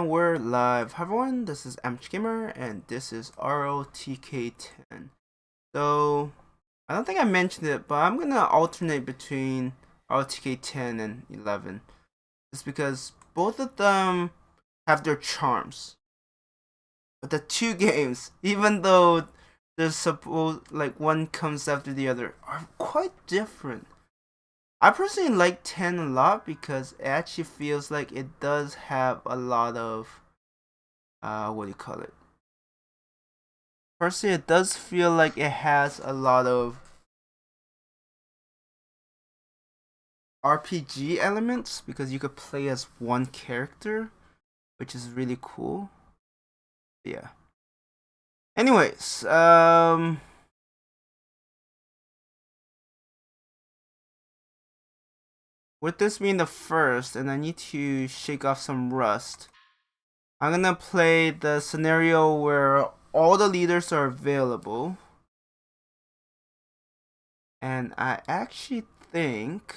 And we're live. Hi everyone, this is Gamer and this is ROTK 10. So, I don't think I mentioned it, but I'm gonna alternate between ROTK 10 and 11. Just because both of them have their charms. But the two games, even though there's supposed like one comes after the other, are quite different. I personally like 10 a lot because it actually feels like it does have a lot of what do you call it? Personally, it does feel like it has a lot of RPG elements because you could play as one character, which is really cool. Yeah. Anyways, with this being the first, and I need to shake off some rust, I'm gonna play the scenario where all the leaders are available. And I actually think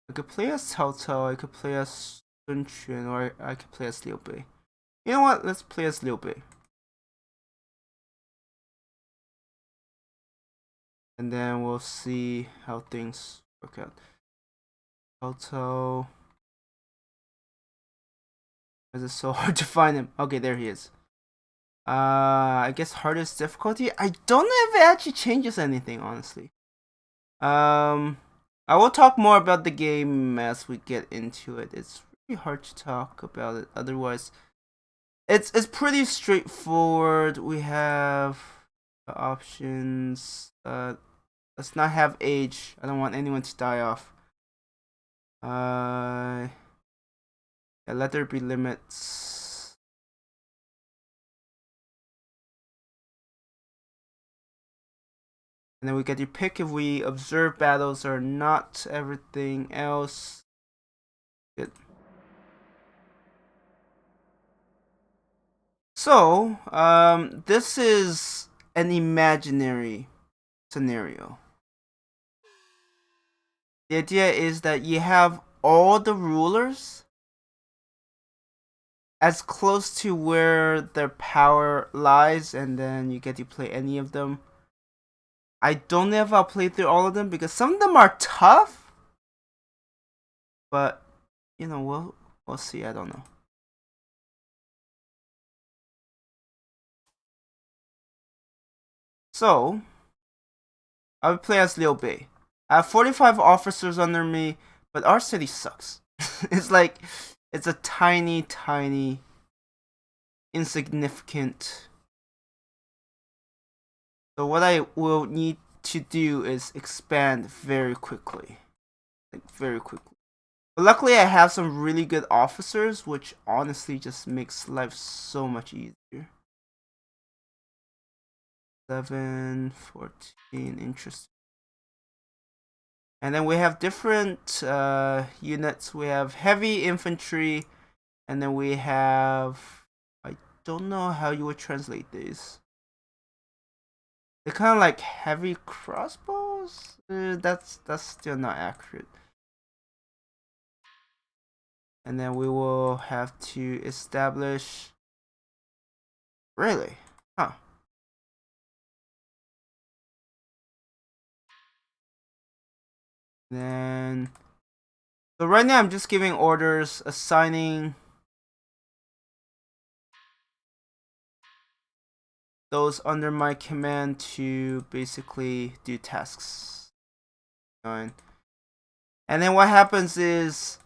I could play as Cao Cao, I could play as Sun Quan, or I could play as Liu Bei. You know what? Let's play as Liu Bei. And then we'll see how things work out. Cao Cao. Is it so hard to find him? Okay, there he is. I guess hardest difficulty? I don't know if it actually changes anything, honestly. I will talk more about the game as we get into it. It's really hard to talk about it otherwise. It's pretty straightforward. We have options. Let's not have age. I don't want anyone to die off. Yeah, let there be limits. And then we get to pick if we observe battles or not. Everything else. Good. So, this is an imaginary scenario. The idea is that you have all the rulers as close to where their power lies, and then you get to play any of them. I don't know if I'll play through all of them because some of them are tough, but you know, we'll see. I don't know. So I would play as Liu Bei. I have 45 officers under me, but our city sucks. It's a tiny, insignificant. So what I will need to do is expand very quickly. Like very quickly. But luckily I have some really good officers, which honestly just makes life so much easier. 7, 14, interesting. And then we have different units. We have heavy infantry, and then we have, I don't know how you would translate these. They're kind of like heavy crossbows. That's still not accurate. And then we will have to establish. Really? Huh. Then. So right now I'm just giving orders, assigning those under my command to basically do tasks. And then what happens is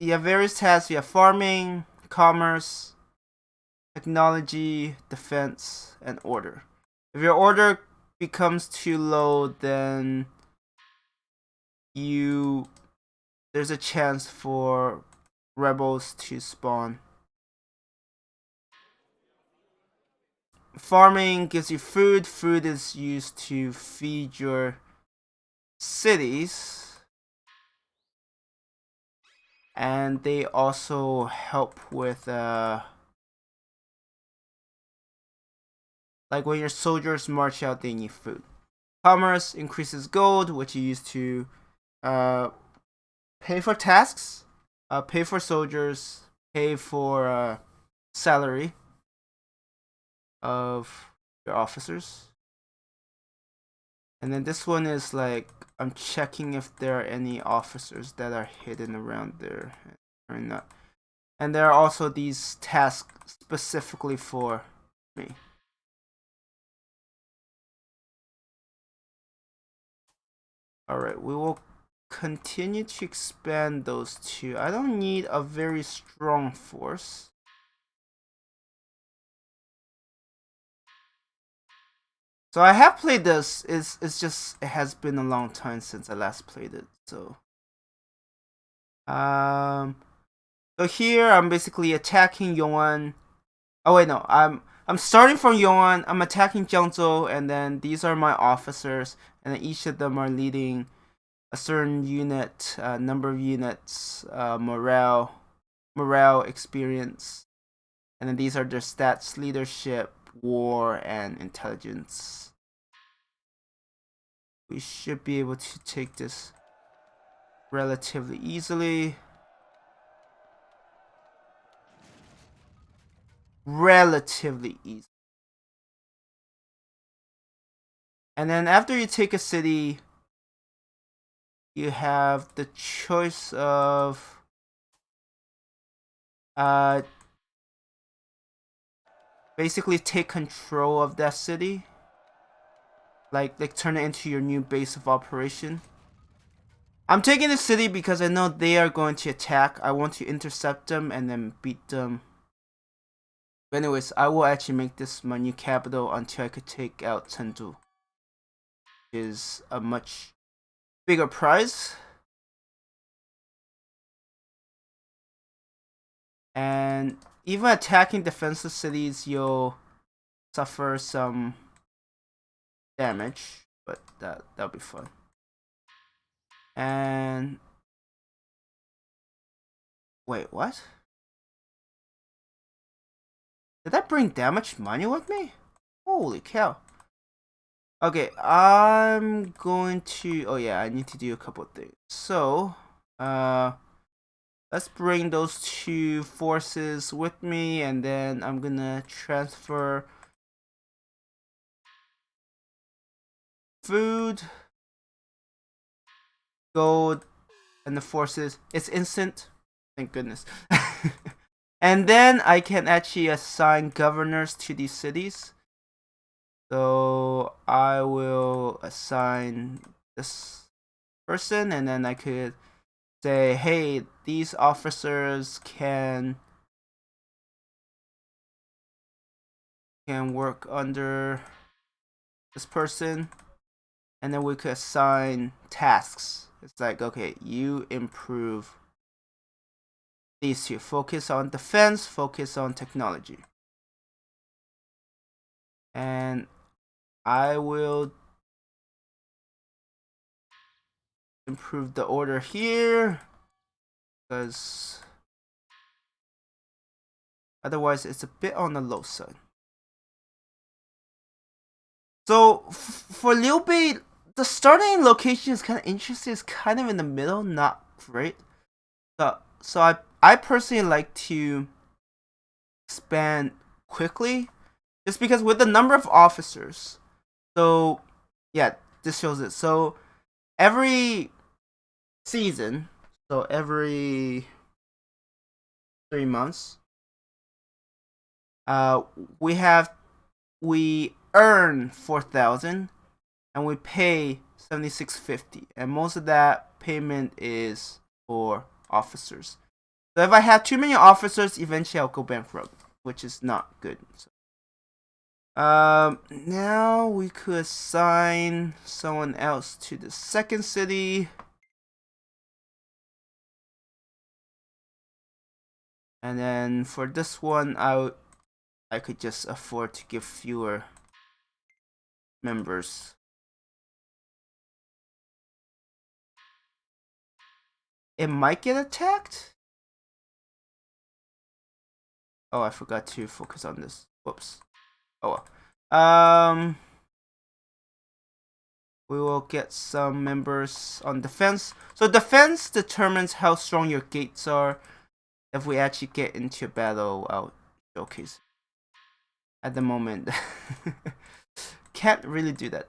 you have various tasks. You have farming, commerce, technology, defense, and order. If your order becomes too low, then there's a chance for rebels to spawn. Farming gives you food. Food is used to feed your cities. And they also help with like when your soldiers march out, they need food. Commerce increases gold, which you use to pay for tasks, pay for soldiers, pay for salary of your officers. And then this one is like, I'm checking if there are any officers that are hidden around there or not. And there are also these tasks specifically for me. Alright, we will continue to expand those two. I don't need a very strong force. So I have played this. It's just, it has been a long time since I last played it. So here I'm basically attacking Yong'an. Oh wait, no, I'm starting from Yong'an. I'm attacking Jiangzhou, and then these are my officers, and then each of them are leading a certain unit, number of units, morale experience, and then these are their stats: leadership, war, and intelligence. We should be able to take this relatively easily. Relatively easy. And then after you take a city, you have the choice of basically take control of that city, like turn it into your new base of operation. I'm taking the city because I know they are going to attack. I want to intercept them and then beat them. But anyways, I will actually make this my new capital until I could take out Chengdu. Is a much bigger prize. And even attacking defensive cities, you'll suffer some damage, but that'll be fun. And wait, what? Did that bring damage money with me? Holy cow. Okay, I'm going to, oh yeah, I need to do a couple of things. So, let's bring those two forces with me, and then I'm gonna transfer food, gold, and the forces. It's instant. Thank goodness. And then I can actually assign governors to these cities. So I will assign this person, and then I could say, hey, these officers can work under this person, and then we could assign tasks. It's like, okay, you improve these two. Focus on defense, focus on technology. And I will improve the order here, because otherwise it's a bit on the low side. So for Liu Bei, the starting location is kind of interesting. It's kind of in the middle, not great. So I personally like to expand quickly, just because with the number of officers. So yeah, this shows it. So every season, so every 3 months, we earn 4,000 and we pay 7650, and most of that payment is for officers. So if I have too many officers, eventually I'll go bankrupt, which is not good. So, now we could assign someone else to the second city. And then for this one, I could just afford to give fewer members. It might get attacked. Oh, I forgot to focus on this. Whoops. Oh well. we will get some members on defense. So defense determines how strong your gates are. If we actually get into a battle, I'll showcase. At the moment, can't really do that.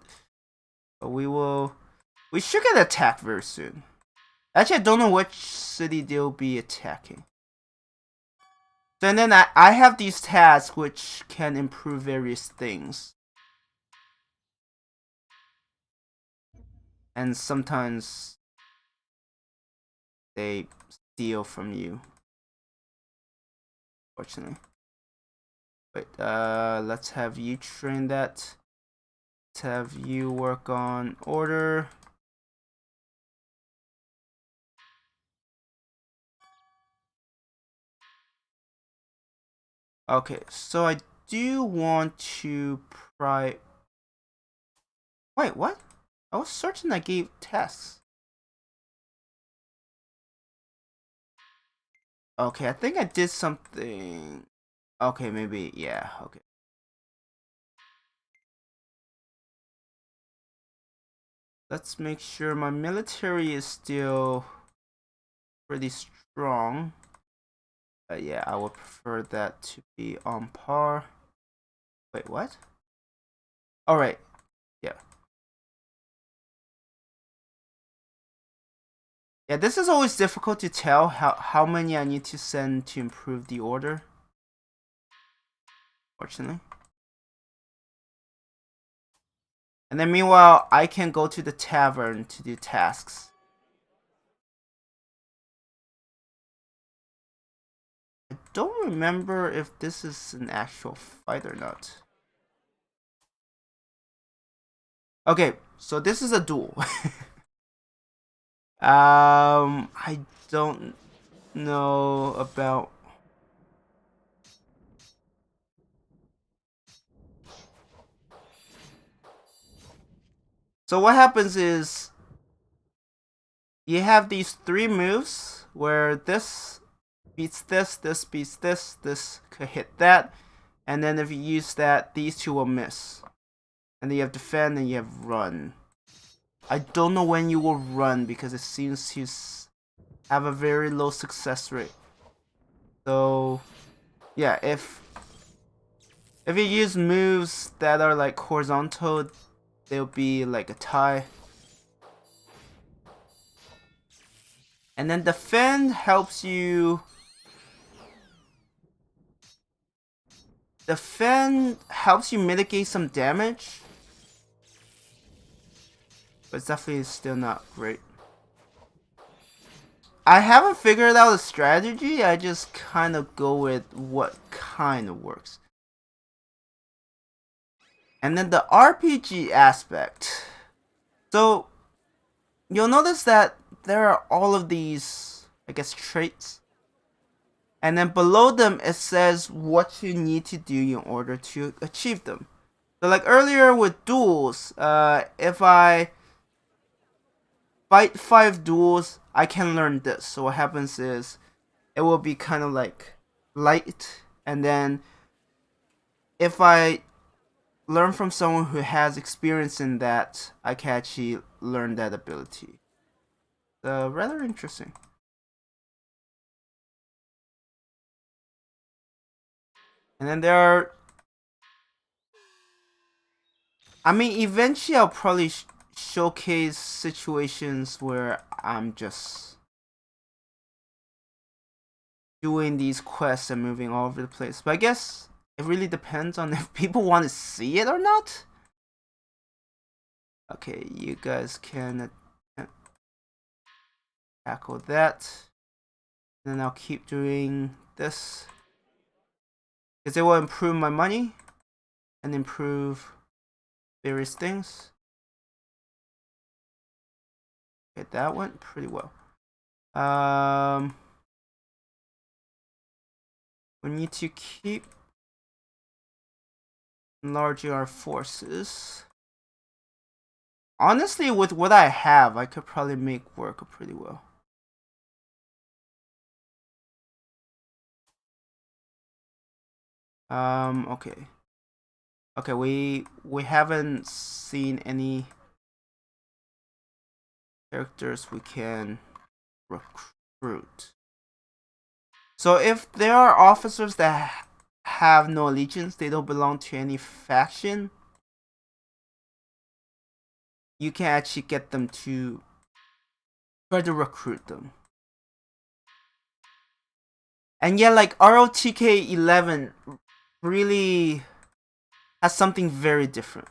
But we should get attacked very soon. Actually, I don't know which city they'll be attacking. So, and then I have these tasks which can improve various things. And sometimes they steal from you. Fortunately. Wait, let's have you train that. Let's have you work on order. Okay, so I do want to Wait, what? I was certain I gave tasks. Okay, I think I did something. Okay, maybe, yeah, okay. Let's make sure my military is still pretty strong. Yeah, I would prefer that to be on par. Wait, what? Alright, yeah. Yeah, this is always difficult to tell how many I need to send to improve the order. Fortunately. And then meanwhile, I can go to the tavern to do tasks. I don't remember if this is an actual fight or not. Okay, so this is a duel. I don't know about... So what happens is you have these 3 moves where this beats this, this beats this could hit that, and then if you use that, these 2 will miss. And then you have defend and you have run. I don't know when you will run because it seems to have a very low success rate. So yeah, if you use moves that are like horizontal, they'll be like a tie. And then defend helps you... Defend helps you mitigate some damage. But it's definitely still not great. I haven't figured out a strategy, I just kind of go with what kind of works. And then the RPG aspect. So, you'll notice that there are all of these, I guess, traits. And then below them, it says what you need to do in order to achieve them. So like earlier with duels, if I fight 5 duels, I can learn this. So what happens is, it will be kind of like light. And then if I learn from someone who has experience in that, I can actually learn that ability. Rather interesting. And then there are... I mean, eventually I'll probably showcase situations where I'm just doing these quests and moving all over the place. But I guess it really depends on if people want to see it or not. Okay, you guys can tackle that. And then I'll keep doing this. Because it will improve my money and improve various things. Okay, that went pretty well. We need to keep enlarging our forces. Honestly, with what I have, I could probably make work pretty well. Okay. Okay, we haven't seen any characters we can recruit. So if there are officers that have no allegiance, they don't belong to any faction, you can actually get them to try to recruit them. And yeah, like ROTK 11 really has something very different.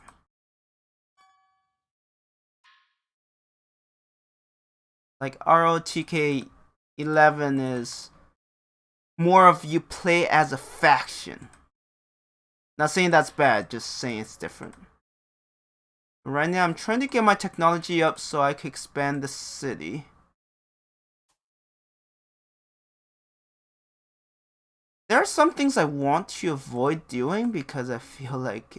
Like ROTK 11 is more of you play as a faction. Not saying that's bad, just saying it's different. Right now I'm trying to get my technology up so I can expand the city. There are some things I want to avoid doing because I feel like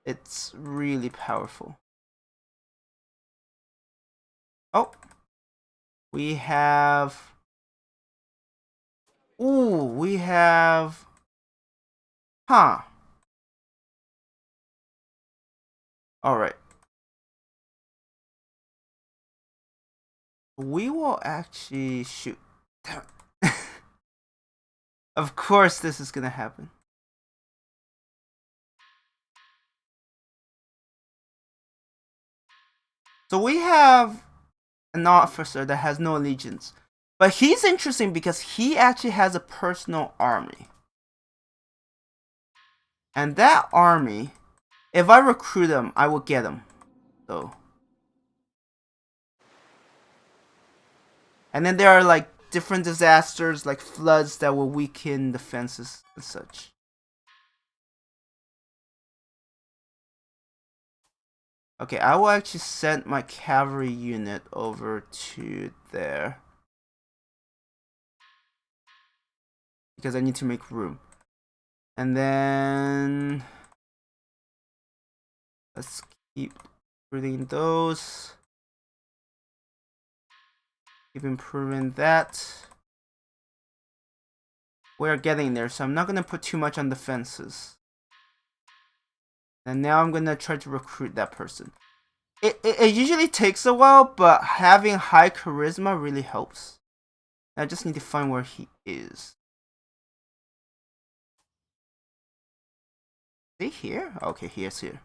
it's really powerful. Oh, we have. Ooh, we have. Huh. Alright. We will actually shoot. Of course, this is gonna happen. So we have an officer that has no allegiance. But he's interesting because he actually has a personal army. And that army, if I recruit him, I will get him. So. And then there are like different disasters, like floods that will weaken defenses and such. Okay, I will actually send my cavalry unit over to there. Because I need to make room. And then let's keep reading those. Keep improving that. We're getting there, so I'm not gonna put too much on defenses. And now I'm gonna try to recruit that person. It usually takes a while, but having high charisma really helps. I just need to find where he is. Is he here? Okay, he is here.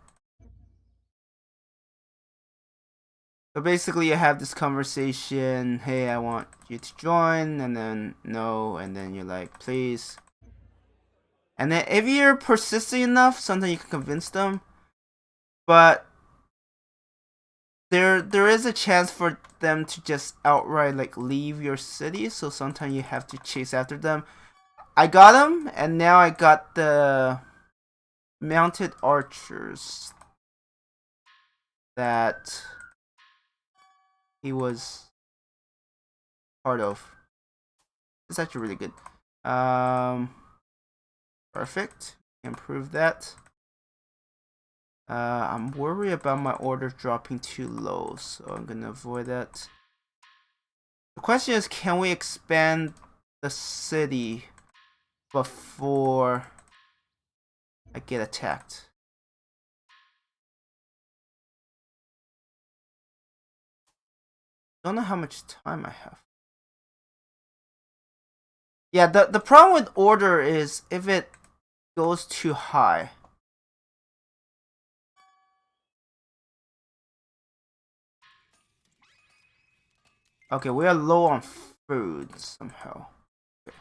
So basically, you have this conversation. Hey, I want you to join, and then no, and then you're like, please. And then if you're persistent enough, sometimes you can convince them. But there is a chance for them to just outright like leave your city. So sometimes you have to chase after them. I got him, and now I got the mounted archers that he was part of. It's actually really good. Perfect. Improve that. I'm worried about my order dropping too low, so I'm gonna avoid that. The question is, can we expand the city before I get attacked? Don't know how much time I have. Yeah, the problem with order is if it goes too high. Okay, we are low on food somehow. Okay.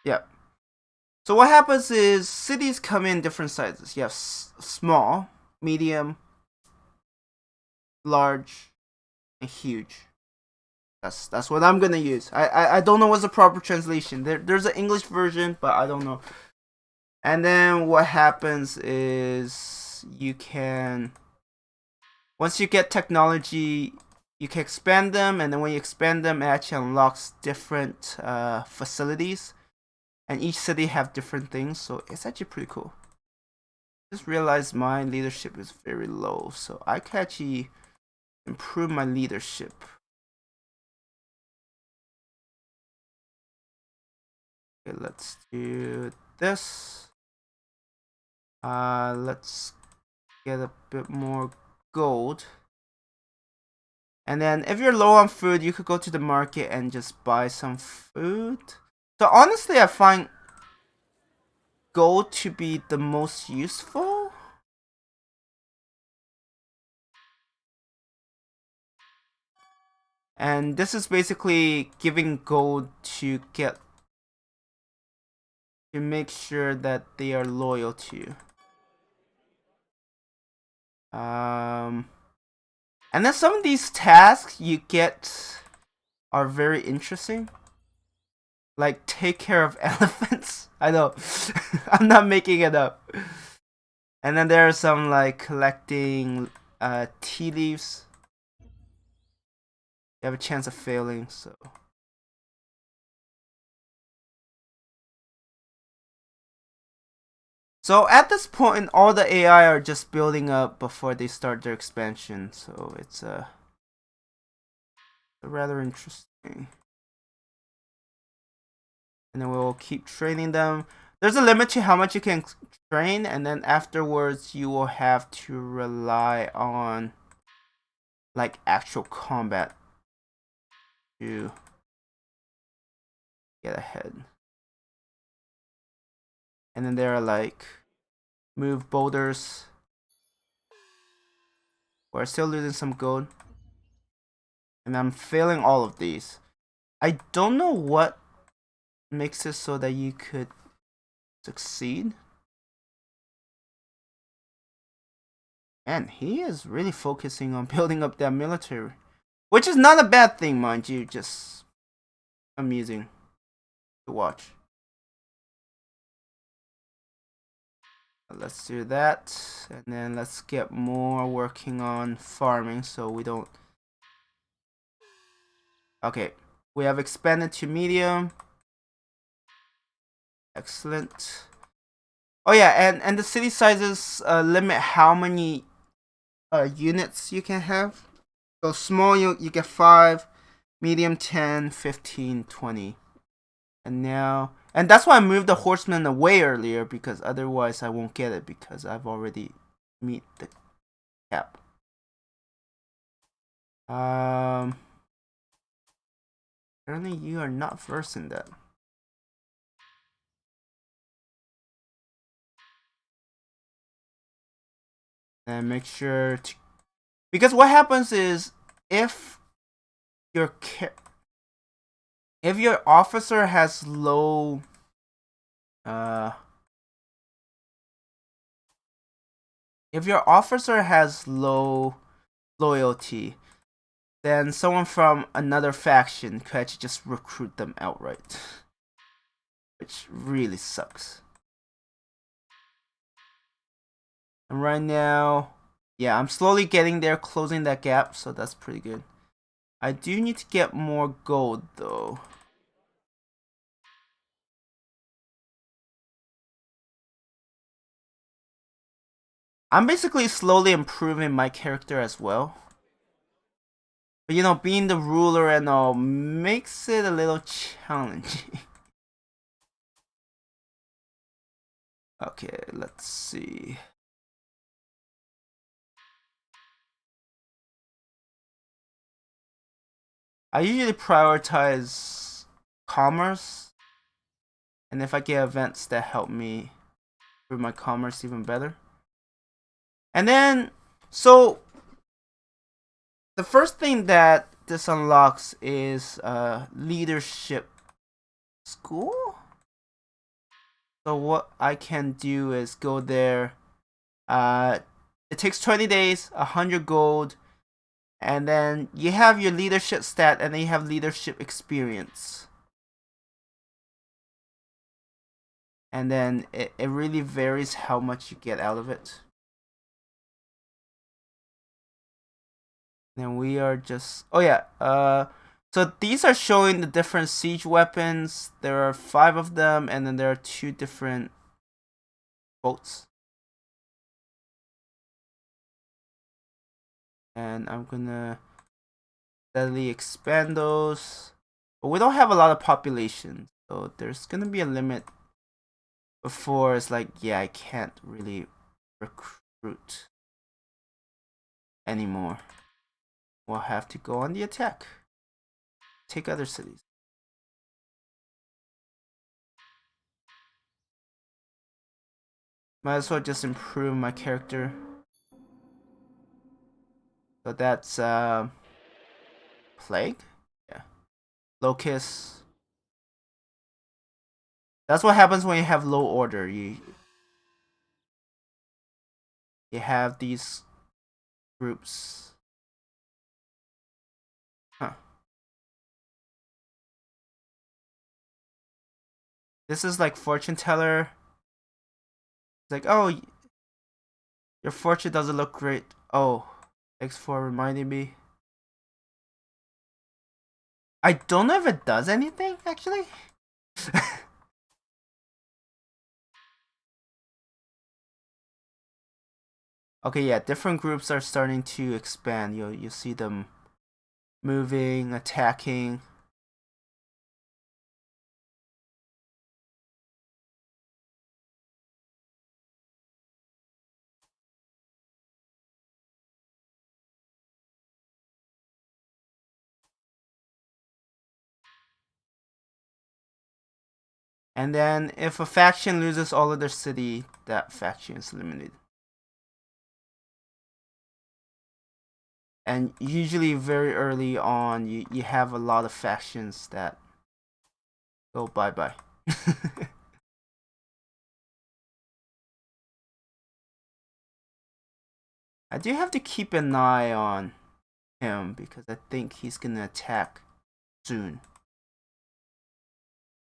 Yeah. So what happens is cities come in different sizes. You have small, medium, large, and huge. That's what I'm gonna use. I don't know what's the proper translation. There's an English version, but I don't know. And then what happens is you can, once you get technology, you can expand them, and then when you expand them, it actually unlocks different facilities, and each city have different things. So it's actually pretty cool. Just realized my leadership is very low, so I can actually improve my leadership. Okay, let's do this. Let's get a bit more gold. And then if you're low on food, you could go to the market and just buy some food. So honestly, I find gold to be the most useful. And this is basically giving gold to make sure that they are loyal to you. And then some of these tasks you get are very interesting. Like take care of elephants. I know. I'm not making it up. And then there are some like collecting tea leaves. You have a chance of failing, so. So at this point, all the AI are just building up before they start their expansion. So it's rather interesting. And then we'll keep training them. There's a limit to how much you can train, and then afterwards you will have to rely on like actual combat to get ahead. And then there are like move boulders. We're still losing some gold. And I'm failing all of these. I don't know what makes it so that you could succeed. And he is really focusing on building up that military. Which is not a bad thing, mind you, just amusing to watch. Let's do that. And then let's get more working on farming so we don't... Okay, we have expanded to medium. Excellent. Oh yeah, and the city sizes limit how many units you can have. So small you get 5, medium 10, 15, 20. And now, and that's why I moved the horseman away earlier, because otherwise I won't get it because I've already meet the cap. Apparently you are not versed in that. And make sure to, because what happens is if your officer has low if your officer has low loyalty, then someone from another faction could actually just recruit them outright, which really sucks. And right now, yeah, I'm slowly getting there, closing that gap, so that's pretty good. I do need to get more gold though. I'm basically slowly improving my character as well. But you know, being the ruler and all makes it a little challenging. Okay, let's see. I usually prioritize commerce, and if I get events that help me improve my commerce even better. And then, so the first thing that this unlocks is leadership school. So what I can do is go there. It takes 20 days, 100 gold, and then you have your leadership stat, and then you have leadership experience. And then it really varies how much you get out of it. And we are just... Oh yeah, so these are showing the different siege weapons. There are 5 of them, and then there are 2 different boats. And I'm gonna steadily expand those. But we don't have a lot of population, so there's gonna be a limit before it's like, yeah, I can't really recruit anymore. we'll have to go on the attack. Take other cities. Might as well just improve my character. So that's plague? Yeah. Locust. That's what happens when you have low order. You have these groups. Huh. This is like fortune teller. It's like, oh, your fortune doesn't look great. Oh, X4 reminding me. I don't know if it does anything, actually. Okay, yeah, different groups are starting to expand. You see them moving, attacking. And then if a faction loses all of their city, that faction is eliminated. And usually very early on, you have a lot of factions that go bye-bye. I do have to keep an eye on him because I think he's gonna attack soon.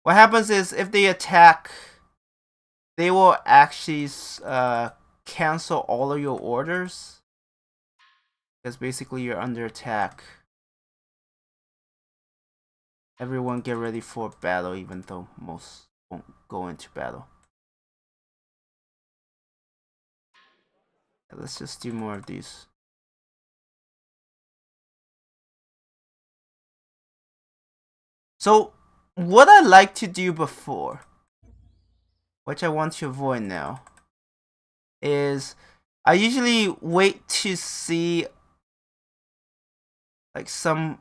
What happens is if they attack, they will actually cancel all of your orders because basically you're under attack. Everyone get ready for battle, even though most won't go into battle. Let's just do more of these. So, what I like to do before, which I want to avoid now, is I usually wait to see like some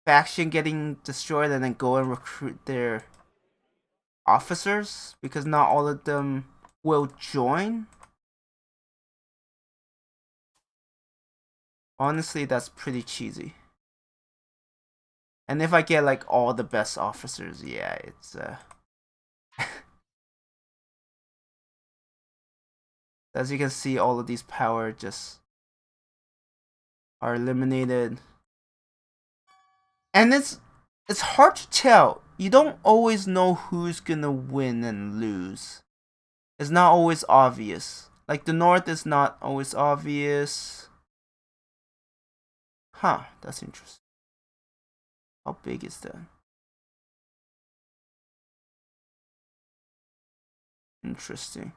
faction getting destroyed and then go and recruit their officers because not all of them will join. Honestly, that's pretty cheesy. And if I get like all the best officers, yeah, it's as you can see, all of these power just are eliminated. And it's hard to tell. You don't always know who's gonna win and lose. It's not always obvious. Like the North is not always obvious. Huh, that's interesting. How big is that? Interesting.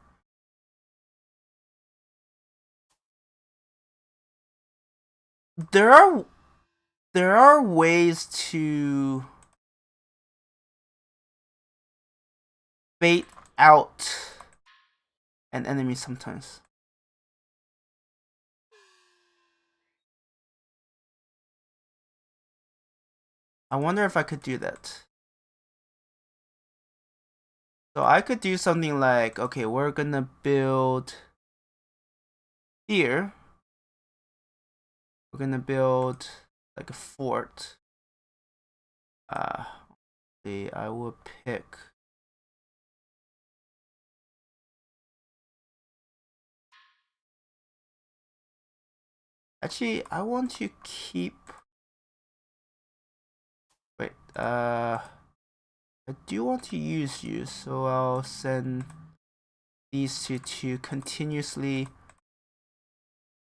There are ways to bait out an enemy sometimes. I wonder if I could do that. So I could do something like, okay, we're gonna build here. We're gonna build like a fort. I will pick. Actually, I want to keep. Wait, I do want to use you, so I'll send these two to continuously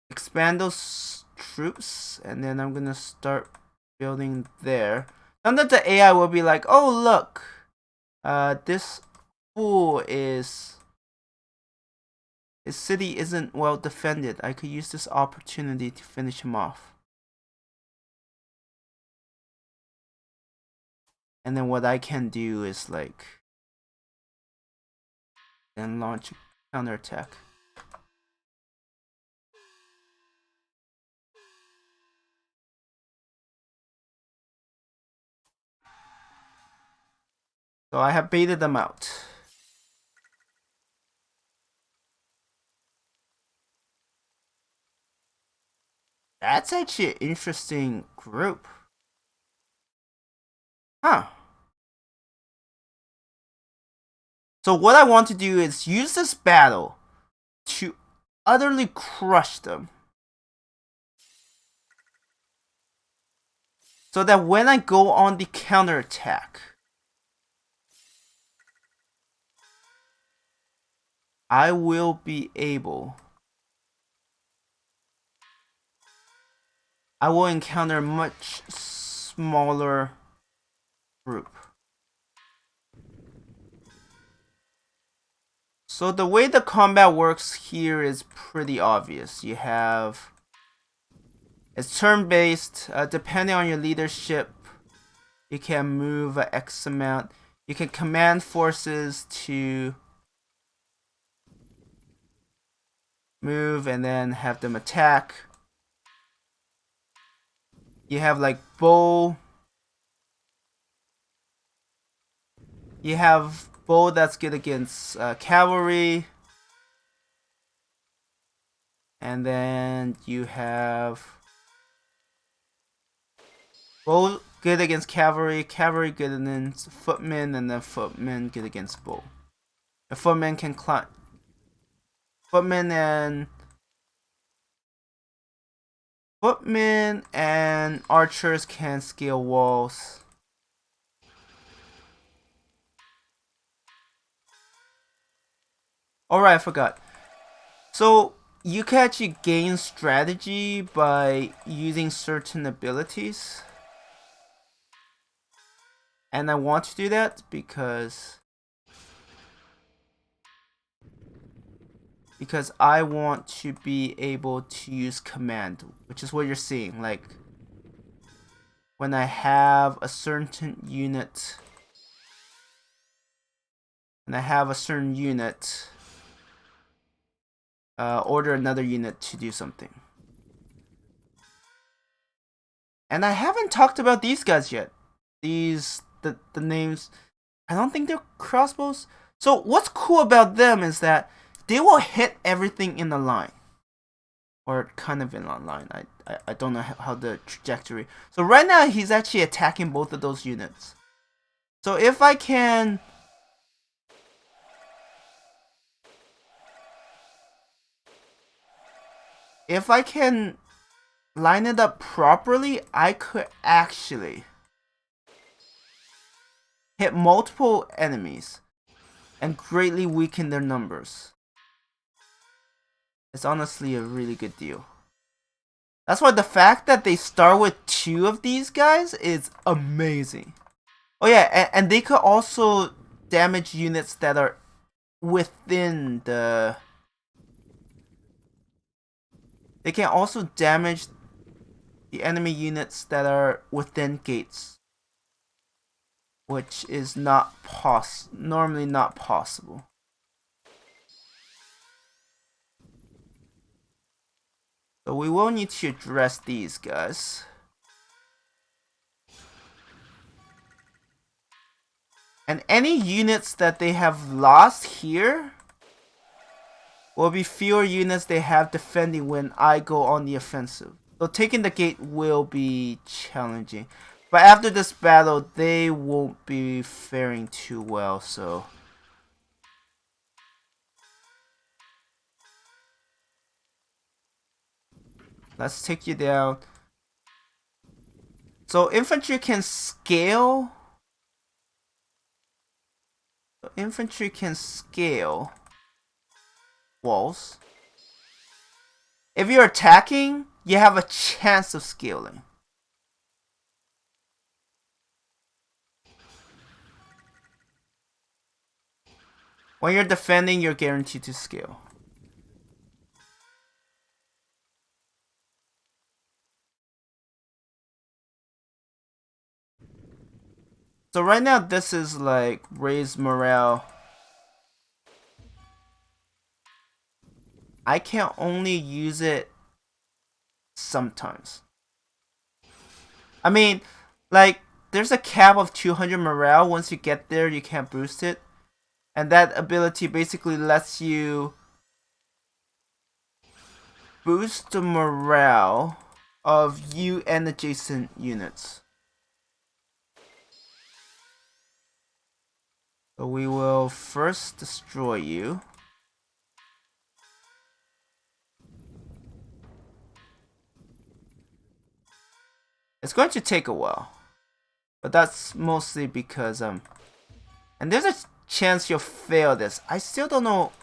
expand those troops, and then I'm gonna start building there. Now that the AI will be like, oh look, this fool is his city isn't well defended. I could use this opportunity to finish him off. And then what I can do is like then launch a counterattack. So I have baited them out. That's actually an interesting group. Huh. So what I want to do is use this battle to utterly crush them. So that when I go on the counterattack, I will be able... I will encounter a much smaller group. So the way the combat works here is pretty obvious. You have... It's turn-based. Depending on your leadership, you can move X amount. You can command forces to move and then have them attack. You have like bow. You have bow that's good against cavalry. And then you have bow good against cavalry, cavalry good against footmen, and then footmen good against bow. The footmen can climb. Footmen and archers can scale walls. Alright, I forgot. So you can actually gain strategy by using certain abilities. And I want to do that because I want to be able to use command, which is what you're seeing. Like when I have a certain unit, order another unit to do something. And I haven't talked about these guys yet. The names, I don't think they're crossbows. So what's cool about them is that they will hit everything in the line. Or kind of in a line. I don't know how the trajectory. So right now he's actually attacking both of those units. So if I can... line it up properly, I could actually hit multiple enemies and greatly weaken their numbers. It's honestly a really good deal. That's why the fact that they start with 2 of these guys is amazing. Oh yeah, and they could also damage units that are within the... They can also damage the enemy units that are within gates, which is normally not possible. So we will need to address these guys. And any units that they have lost here will be fewer units they have defending when I go on the offensive. So taking the gate will be challenging. But after this battle, they won't be faring too well, so... Let's take you down. So infantry can scale. Walls. If you're attacking, you have a chance of scaling. When you're defending, you're guaranteed to scale. So right now this is like raise morale. I can only use it sometimes. I mean, like there's a cap of 200 morale. Once you get there, you can't boost it. And that ability basically lets you boost the morale of you and adjacent units. So we will first destroy you. It's going to take a while, but that's mostly because and there's a chance you'll fail this. I still don't know.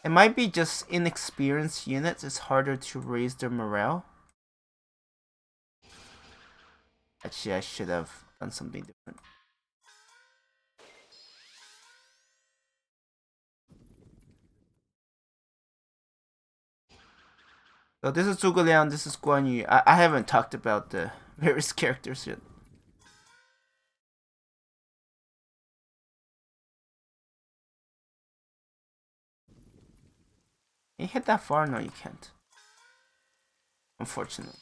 It might be just inexperienced units. It's harder to raise their morale. Actually, I should have done something different. So this is Zhuge Liang, this is Guan Yu. I haven't talked about the various characters yet. Can you hit that far? No, you can't. Unfortunately.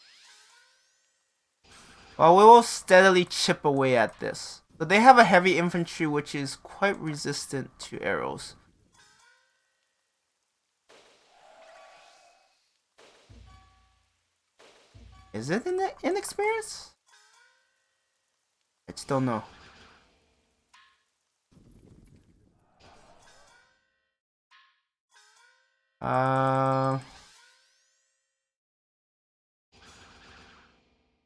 Well, we will steadily chip away at this. So they have a heavy infantry which is quite resistant to arrows. Is it inexperience? I just don't know.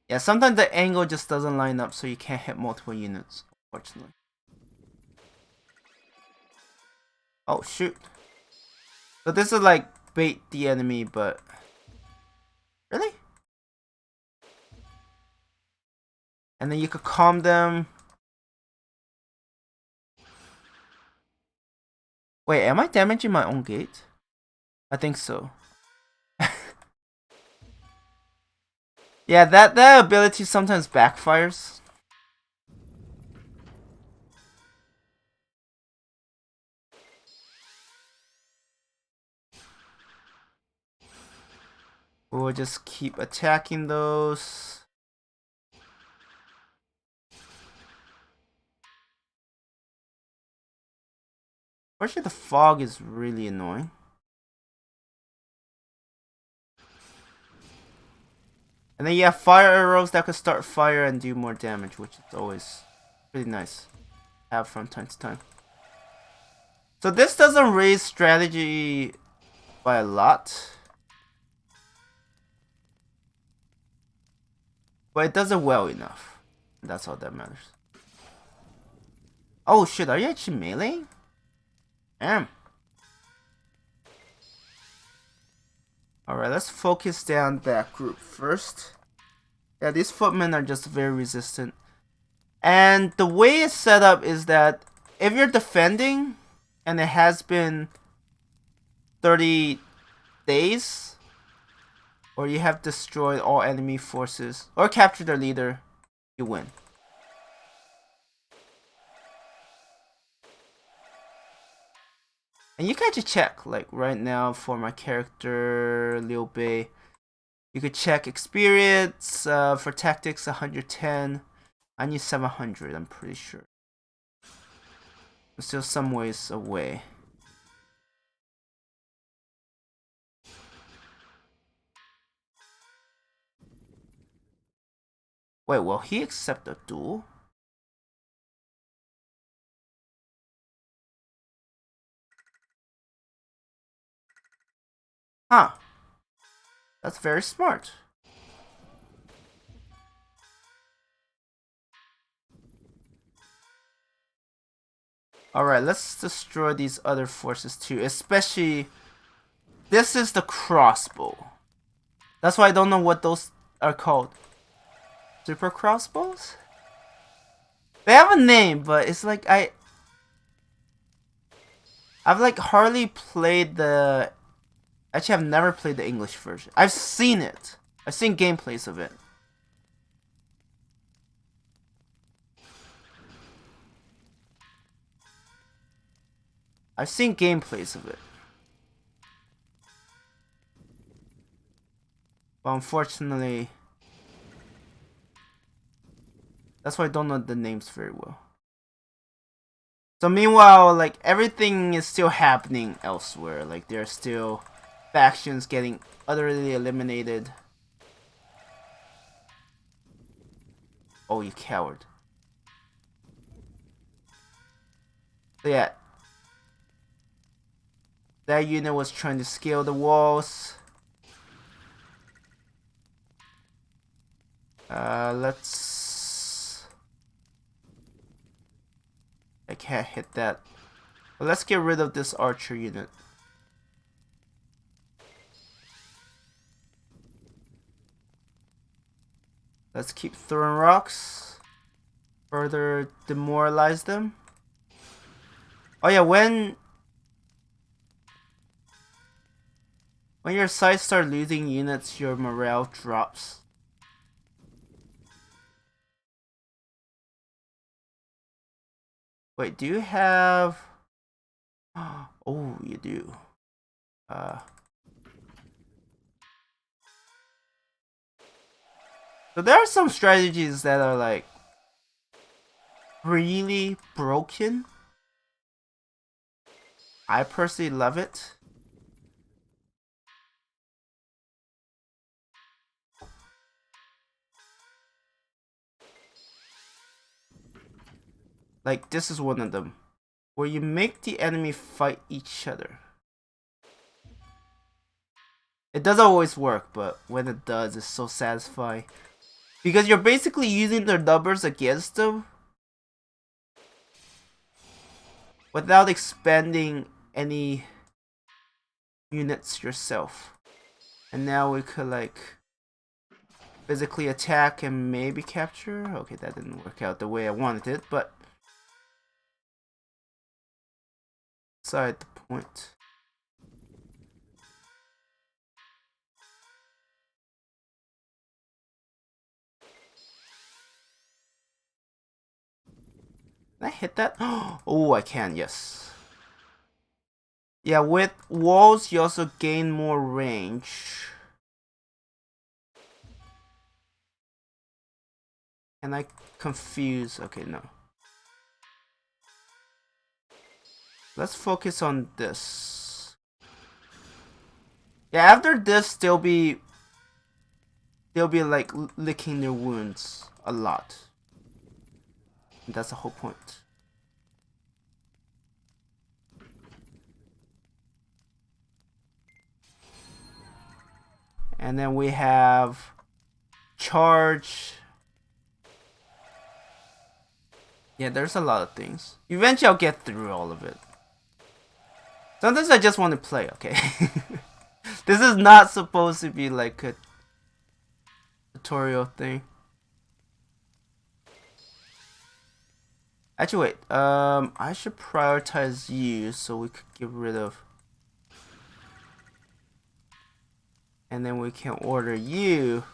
Yeah, sometimes the angle just doesn't line up, so you can't hit multiple units, unfortunately. Oh, shoot. So this is like bait the enemy, but... Really? And then you could calm them. Wait, am I damaging my own gate? I think so. Yeah, that ability sometimes backfires. We'll just keep attacking those. Actually, the fog is really annoying. And then you have fire arrows that could start fire and do more damage, which is always pretty nice to have from time to time. So this doesn't raise strategy by a lot, but it does it well enough. That's all that matters. Oh shit, are you actually meleeing? Damn. Alright, let's focus down that group first. Yeah, these footmen are just very resistant. And the way it's set up is that if you're defending and it has been 30 days, or you have destroyed all enemy forces, or captured their leader, you win. And you can actually check, like right now for my character, Liu Bei, you could check experience, for tactics 110, I need 700, I'm pretty sure. I'm still some ways away. Wait, will he accept a duel? Huh. That's very smart. Alright, let's destroy these other forces too. Especially, this is the crossbow. That's why I don't know what those are called. Super crossbows? They have a name, but it's like I've like hardly played the... Actually, I've never played the English version. I've seen it. I've seen gameplays of it. I've seen gameplays of it. But unfortunately, That's why I don't know the names very well. So meanwhile, like, everything is still happening elsewhere. Like, there are still factions getting utterly eliminated. Oh, you coward. So yeah. That unit was trying to scale the walls. Let's... I can't hit that. But let's get rid of this archer unit. Let's keep throwing rocks. Further demoralize them. Oh yeah, when your sides start losing units, your morale drops. Wait, do you have... Oh, you do. So there are some strategies that are like really broken. I personally love it. Like, this is one of them, where you make the enemy fight each other. It doesn't always work, but when it does, it's so satisfying. Because you're basically using their numbers against them without expending any units yourself. And now we could, like, physically attack and maybe capture. Okay, that didn't work out the way I wanted it, but beside the point. Can I hit that? Oh, I can, yes. Yeah, with walls, you also gain more range. Can I confuse? Okay, no. Let's focus on this. Yeah, after this, they'll be like licking their wounds a lot. And that's the whole point. And then we have charge. Yeah, there's a lot of things. Eventually I'll get through all of it. Sometimes I just want to play, okay? This is not supposed to be like a tutorial thing. Actually, wait. I should prioritize you so we could get rid of. And then we can order you.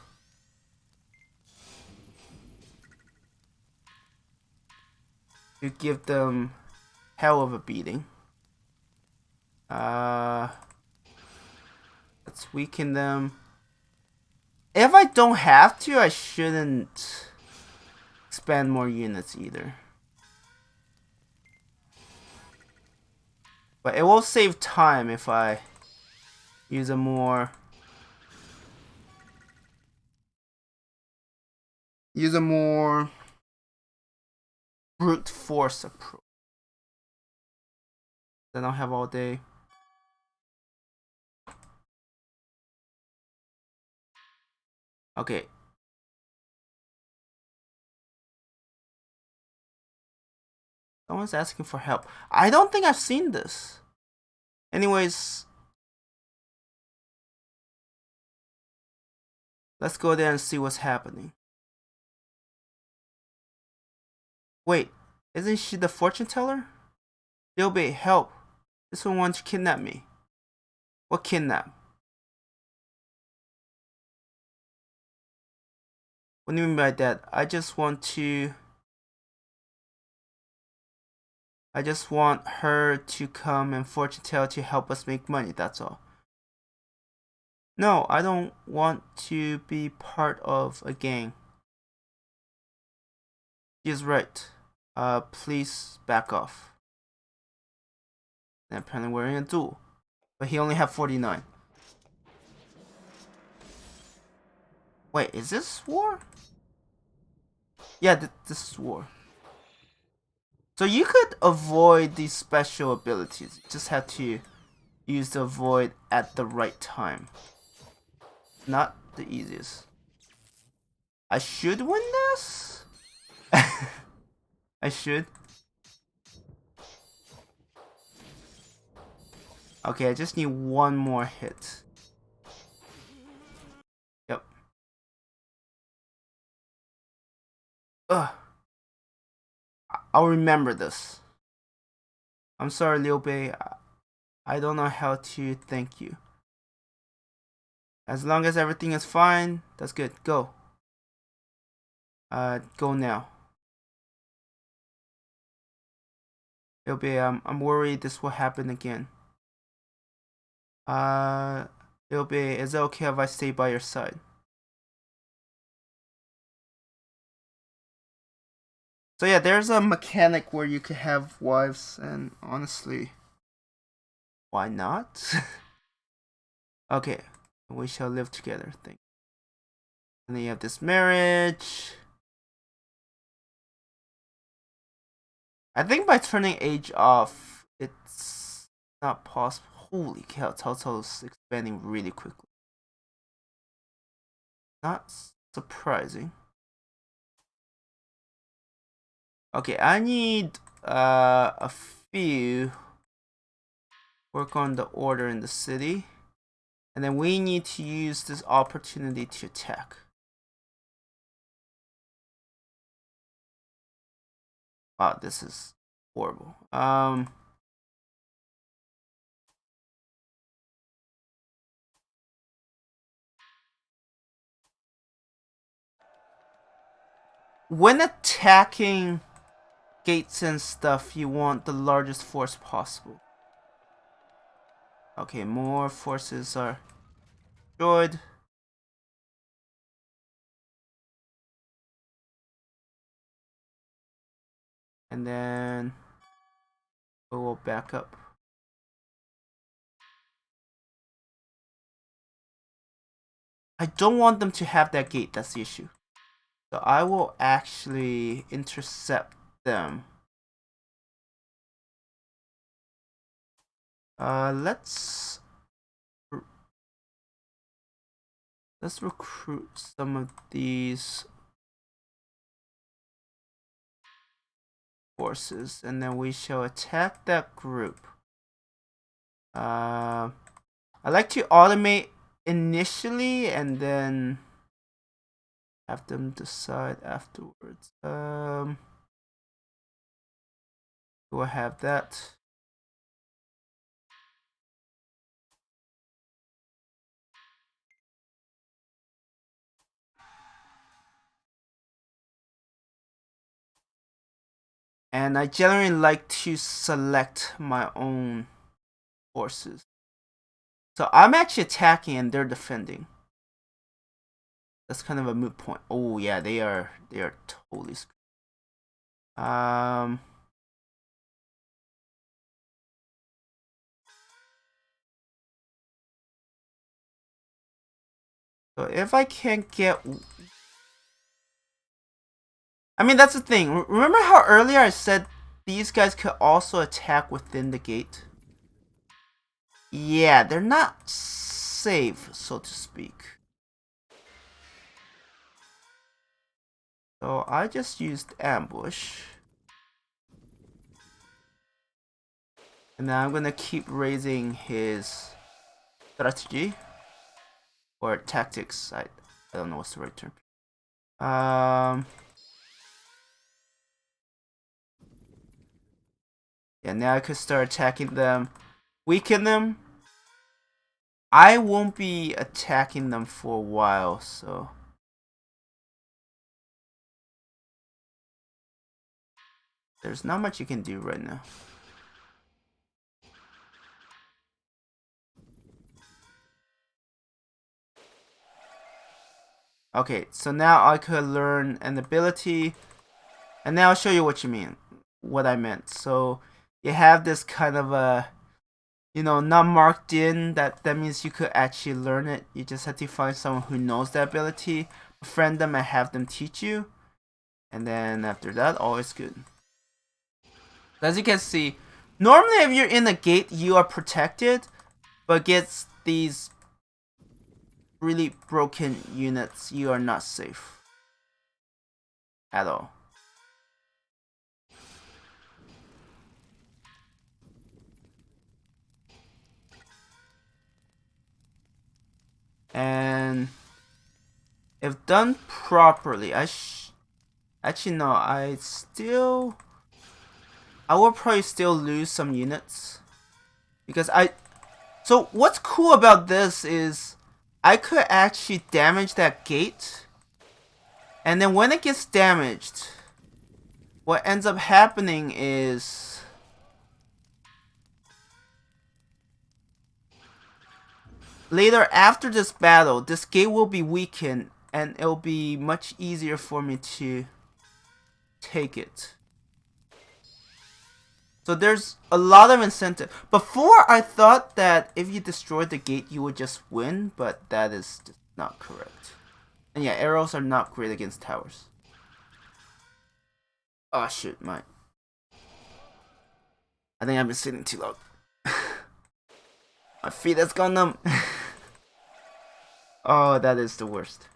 To give them hell of a beating. Let's weaken them. If I don't have to, I shouldn't expand more units either. But it will save time if I use a more brute force approach. Then I'll have all day. Okay. Someone's asking for help. I don't think I've seen this. Anyways, let's go there and see what's happening. Wait, isn't she the fortune teller? Dilby, help. This one wants to kidnap me. What kidnap? What do you mean by that? I just want her to come and fortune tell to help us make money, that's all. No, I don't want to be part of a gang. He is right. Please back off. And apparently we're in a duel. But he only had 49. Wait, is this war? Yeah, this is war. So you could avoid these special abilities. You just have to use the avoid at the right time. Not the easiest. I should win this? I should. Okay, I just need one more hit. Yep. Ugh. I'll remember this. I'm sorry, Liu Bei. I don't know how to thank you. As long as everything is fine, that's good. Go. Go now. Liu Bei, I'm worried this will happen again. Liu Bei, is it okay if I stay by your side? So yeah, there's a mechanic where you could have wives, and honestly, why not? Okay, we shall live together. Thing. And then you have this marriage. I think by turning age off, it's not possible. Holy cow, Cao Cao is expanding really quickly. Not surprising. Okay, I need a few work on the order in the city. And then we need to use this opportunity to attack. Wow, this is horrible. When attacking gates and stuff, you want the largest force possible. Okay, more forces are destroyed. And then we will back up. I don't want them to have that gate, that's the issue. So I will actually intercept them. Let's recruit some of these forces, and then we shall attack that group. I like to automate initially and then have them decide afterwards. Do I have that? And I generally like to select my own forces. So I'm actually attacking and they're defending. That's kind of a moot point. Oh yeah, they are totally screwed. So if I can't get, I mean that's the thing. Remember how earlier I said these guys could also attack within the gate? Yeah, they're not safe, so to speak. So I just used ambush. And now I'm gonna keep raising his strategy. Or tactics. I don't know what's the right term. Yeah, now I could start attacking them. Weaken them. I won't be attacking them for a while, so there's not much you can do right now. Okay, so now I could learn an ability And now I'll show you what I meant. So you have this kind of a, not marked in. That means you could actually learn it. You just have to find someone who knows that ability, befriend them, and have them teach you. And then after that, all is good. As you can see, normally if you're in a gate, you are protected, but gets these really broken units, you are not safe at all. And if done properly, actually no, I will probably still lose some units because so what's cool about this is I could actually damage that gate, and then when it gets damaged, what ends up happening is later after this battle, this gate will be weakened and it'll be much easier for me to take it. So there's a lot of incentive. Before I thought that if you destroyed the gate you would just win, but that is just not correct. And yeah, arrows are not great against towers. Oh shit, I think I've been sitting too long. My feet has gone numb. Oh, that is the worst.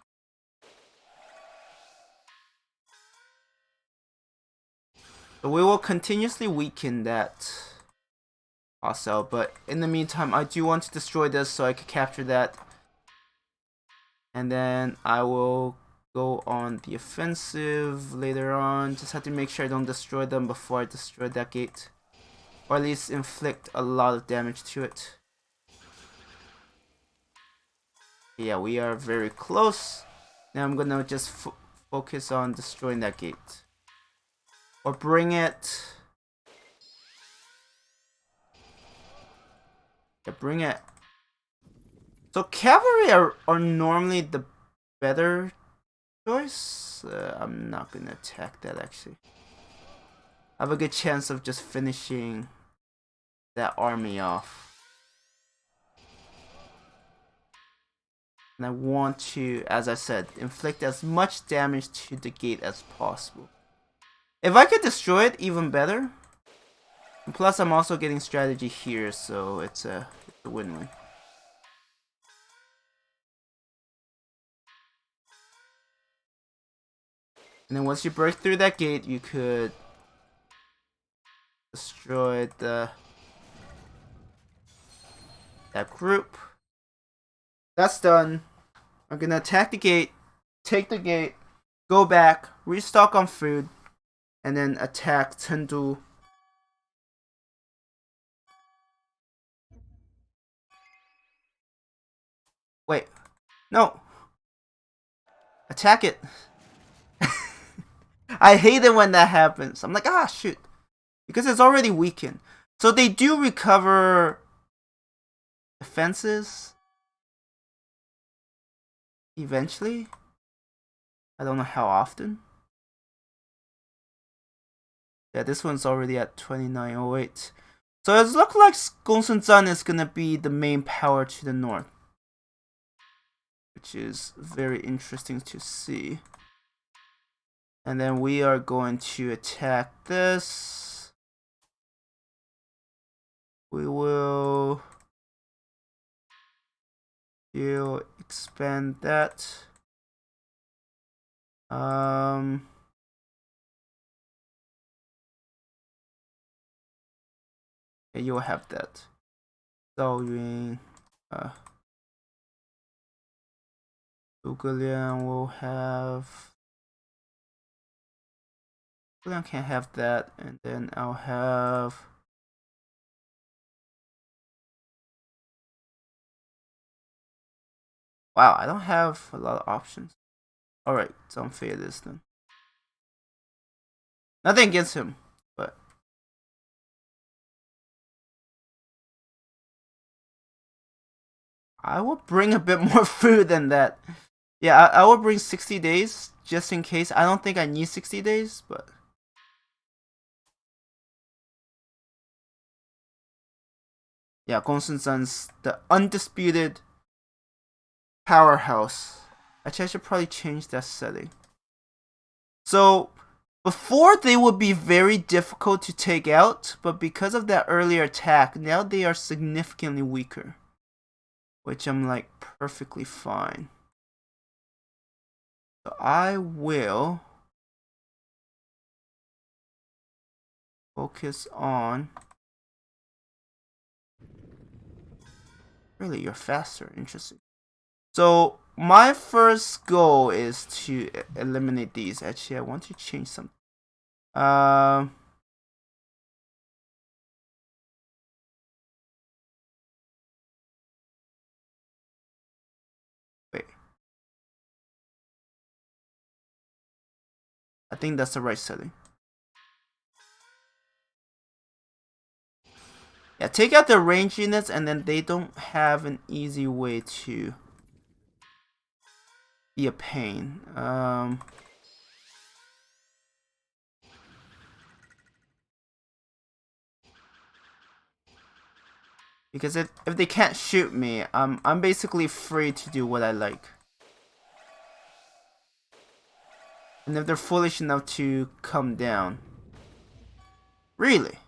So we will continuously weaken that hostile, but in the meantime, I do want to destroy this so I can capture that. And then I will go on the offensive later on. Just have to make sure I don't destroy them before I destroy that gate. Or at least inflict a lot of damage to it. Yeah, we are very close. Now I'm gonna just focus on destroying that gate. Or bring it. Yeah, bring it. So cavalry are normally the better choice. I'm not gonna attack that actually. I have a good chance of just finishing that army off. And I want to, as I said, inflict as much damage to the gate as possible. If I could destroy it, even better. And plus, I'm also getting strategy here, so it's a win-win. And then once you break through that gate, you could destroy that group. That's done. I'm gonna attack the gate, take the gate, go back, restock on food, and then attack Chengdu. Wait, no. Attack it. I hate it when that happens. I'm like, ah, shoot. Because it's already weakened. So they do recover defenses eventually. I don't know how often. Yeah, this one's already at 2908. So it looks like Gongsun-zan is gonna be the main power to the north, which is very interesting to see. And then we are going to attack this. We will expand that. Yeah, you'll have that. So Zhuge will have. Zhuge can't have that, and then I'll have. Wow, I don't have a lot of options. Alright, so unfair this then. Nothing against him, but I will bring a bit more food than that. Yeah, I will bring 60 days just in case. I don't think I need 60 days, but Yeah, Gongsun-san's the undisputed powerhouse. Actually, I should probably change that setting. So, before they would be very difficult to take out, but because of that earlier attack, now they are significantly weaker. Which I'm like perfectly fine. So I will focus on... Really, you're faster. Interesting. So my first goal is to eliminate these. Actually, I want to change something. Wait. I think that's the right setting. Yeah, take out the range units and then they don't have an easy way to be a pain. Because if they can't shoot me, I'm basically free to do what I like. And if they're foolish enough to come down. Really?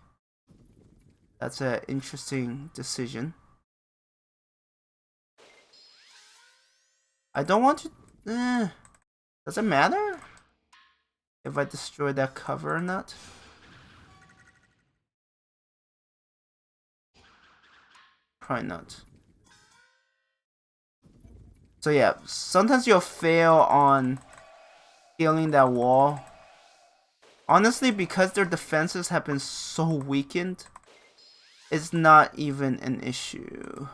That's an interesting decision. I don't want to... does it matter if I destroy that cover or not? Probably not. So yeah, sometimes you'll fail on scaling that wall. Honestly, because their defenses have been so weakened, it's not even an issue.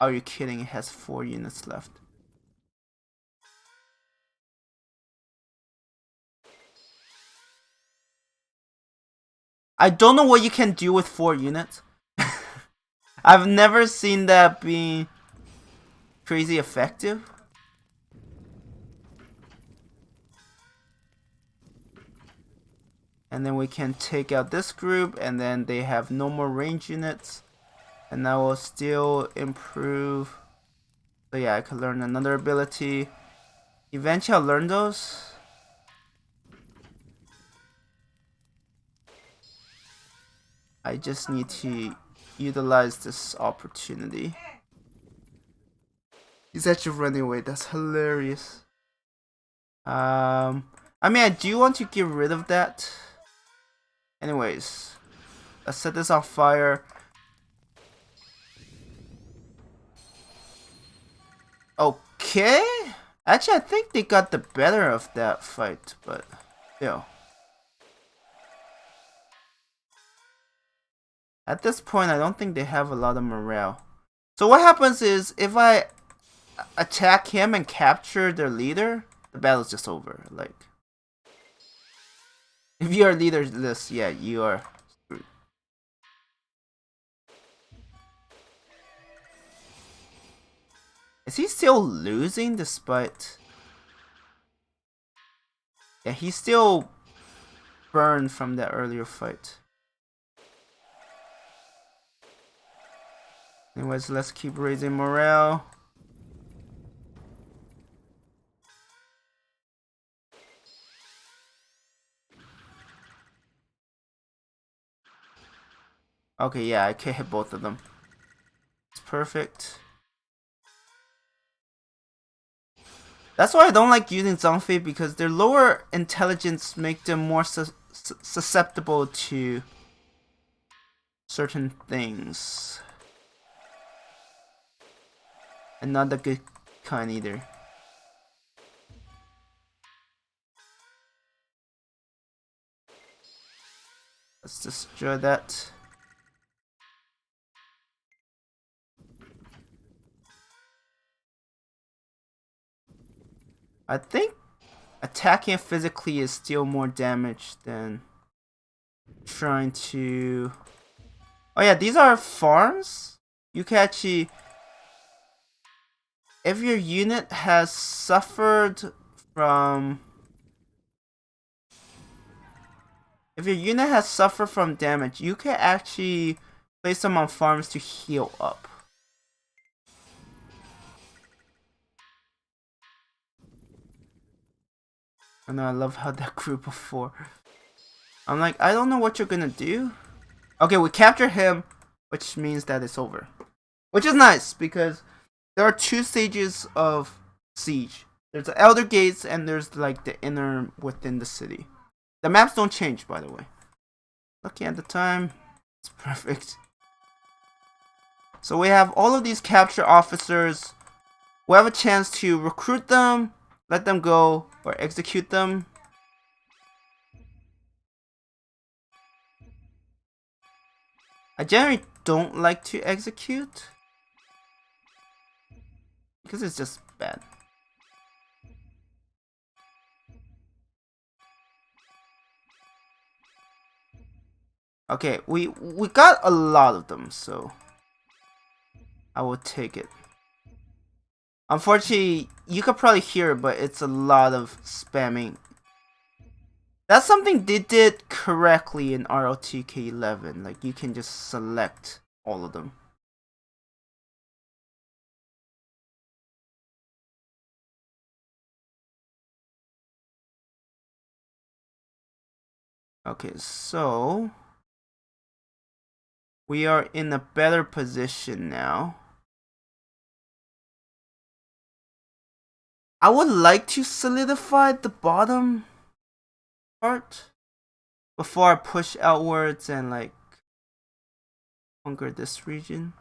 Are you kidding? It has 4 units left. I don't know what you can do with 4 units. I've never seen that being crazy effective. And then we can take out this group, and then they have no more range units. And that will still improve. So yeah, I could learn another ability. Eventually I'll learn those. I just need to utilize this opportunity. He's actually running away. That's hilarious. I mean, I do want to get rid of that. Anyways, let's set this on fire. Okay. Actually, I think they got the better of that fight, but still. At this point, I don't think they have a lot of morale. So what happens is, if I attack him and capture their leader, the battle's just over. Like, if you are leaderless, yeah, you are screwed. Is he still losing despite... Yeah, he's still burned from that earlier fight. Anyways, let's keep raising morale. Okay, yeah, I can hit both of them. It's perfect. That's why I don't like using Zhangfei, because their lower intelligence make them more susceptible to certain things. And not the good kind either. Let's destroy that. I think attacking physically is still more damage than trying to... Oh yeah, these are farms? You can actually... If your unit has suffered from... If your unit has suffered from damage, you can actually place them on farms to heal up. I know, I love how that grew before. I'm like, I don't know what you're gonna do. Okay, we capture him, which means that it's over. Which is nice, because there are 2 stages of siege. There's the Elder Gates, and there's like the inner within the city. The maps don't change, by the way. Looking at the time, it's perfect. So we have all of these capture officers. We have a chance to recruit them, let them go, or execute them. I generally don't like to execute, because it's just bad. Okay, we got a lot of them, so I will take it. Unfortunately, you could probably hear it, but it's a lot of spamming. That's something they did correctly in ROTK 11. Like, you can just select all of them. Okay, so we are in a better position now. I would like to solidify the bottom part before I push outwards and like conquer this region.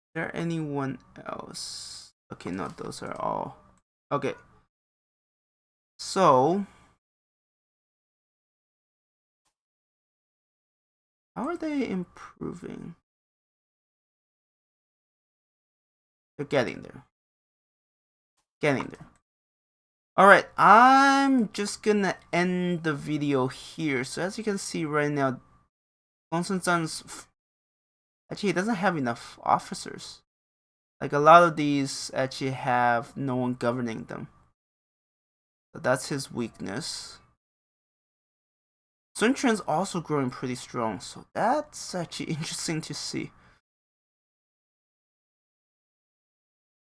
Is there anyone else? Okay, no, those are all. Okay. So, how are they improving? They're getting there. Getting there. Alright, I'm just gonna end the video here. So as you can see right now, Gongsun-san's actually he doesn't have enough officers. Like a lot of these actually have no one governing them. So that's his weakness. Sun Quan's also growing pretty strong, so that's actually interesting to see.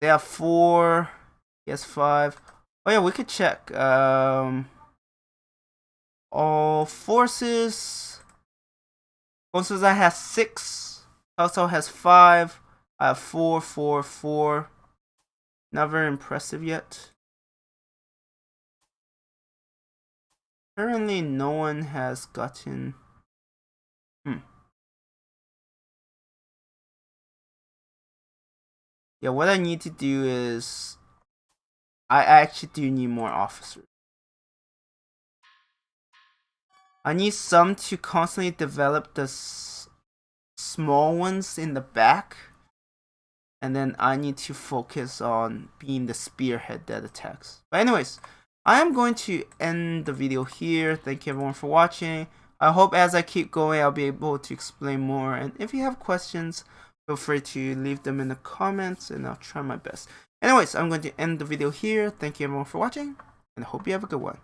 They have 4, he has 5. Oh yeah, we could check. All forces. Gongsun-san has 6. Also has 5. I have 4, 4, 4. Not very impressive yet. Currently, no one has gotten. Yeah, what I need to do is I actually do need more officers. I need some to constantly develop the small ones in the back. And then I need to focus on being the spearhead that attacks. But anyways, I am going to end the video here. Thank you everyone for watching. I hope as I keep going, I'll be able to explain more. And if you have questions, feel free to leave them in the comments and I'll try my best. Anyways, I'm going to end the video here. Thank you everyone for watching and I hope you have a good one.